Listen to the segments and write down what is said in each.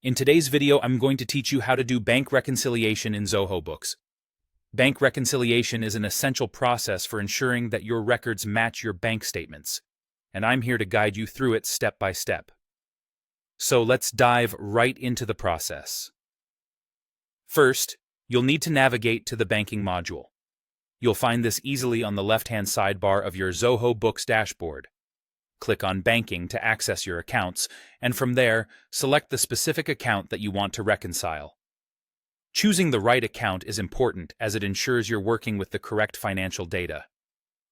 In today's video, I'm going to teach you how to do bank reconciliation in Zoho Books. Bank reconciliation is an essential process for ensuring that your records match your bank statements, and I'm here to guide you through it step by step. So let's dive right into the process. First, you'll need to navigate to the banking module. You'll find this easily on the left-hand sidebar of your Zoho Books dashboard. Click on Banking to access your accounts, and from there, select the specific account that you want to reconcile. Choosing the right account is important as it ensures you're working with the correct financial data.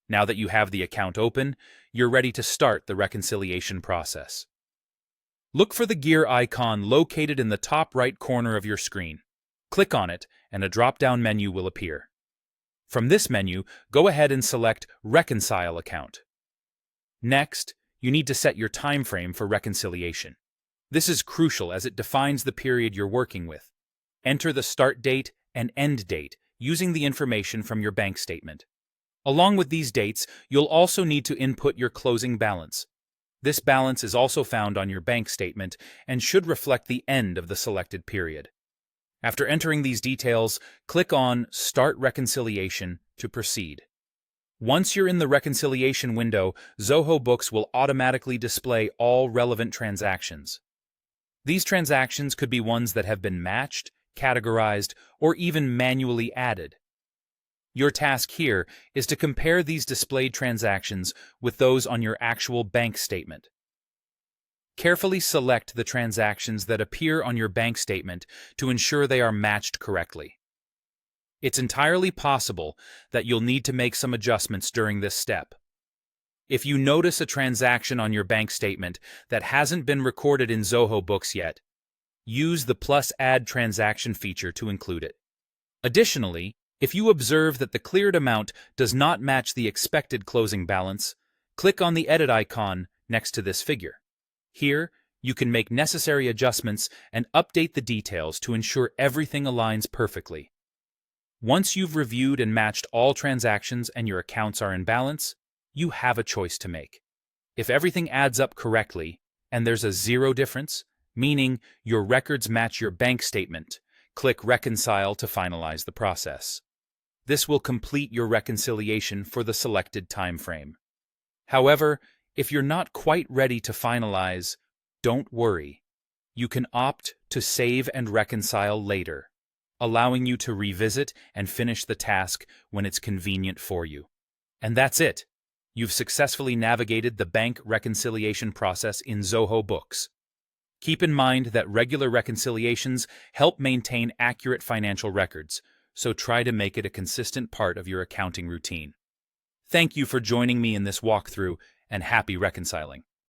Now that you have the account open, you're ready to start the reconciliation process. Look for the gear icon located in the top right corner of your screen. Click on it, and a drop-down menu will appear. From this menu, go ahead and select Reconcile Account. Next, you need to set your time frame for reconciliation. This is crucial as it defines the period you're working with. Enter the start date and end date using the information from your bank statement. Along with these dates, you'll also need to input your closing balance. This balance is also found on your bank statement and should reflect the end of the selected period. After entering these details, click on Start Reconciliation to proceed. Once you're in the reconciliation window, Zoho Books will automatically display all relevant transactions. These transactions could be ones that have been matched, categorized, or even manually added. Your task here is to compare these displayed transactions with those on your actual bank statement. Carefully select the transactions that appear on your bank statement to ensure they are matched correctly. It's entirely possible that you'll need to make some adjustments during this step. If you notice a transaction on your bank statement that hasn't been recorded in Zoho Books yet, use the +Add transaction feature to include it. Additionally, if you observe that the cleared amount does not match the expected closing balance, click on the Edit icon next to this figure. Here, you can make necessary adjustments and update the details to ensure everything aligns perfectly. Once you've reviewed and matched all transactions and your accounts are in balance, you have a choice to make. If everything adds up correctly and there's a zero difference, meaning your records match your bank statement, click Reconcile to finalize the process. This will complete your reconciliation for the selected time frame. However, if you're not quite ready to finalize, don't worry. You can opt to save and reconcile later, allowing you to revisit and finish the task when it's convenient for you. And that's it. You've successfully navigated the bank reconciliation process in Zoho Books. Keep in mind that regular reconciliations help maintain accurate financial records, so try to make it a consistent part of your accounting routine. Thank you for joining me in this walkthrough, and happy reconciling.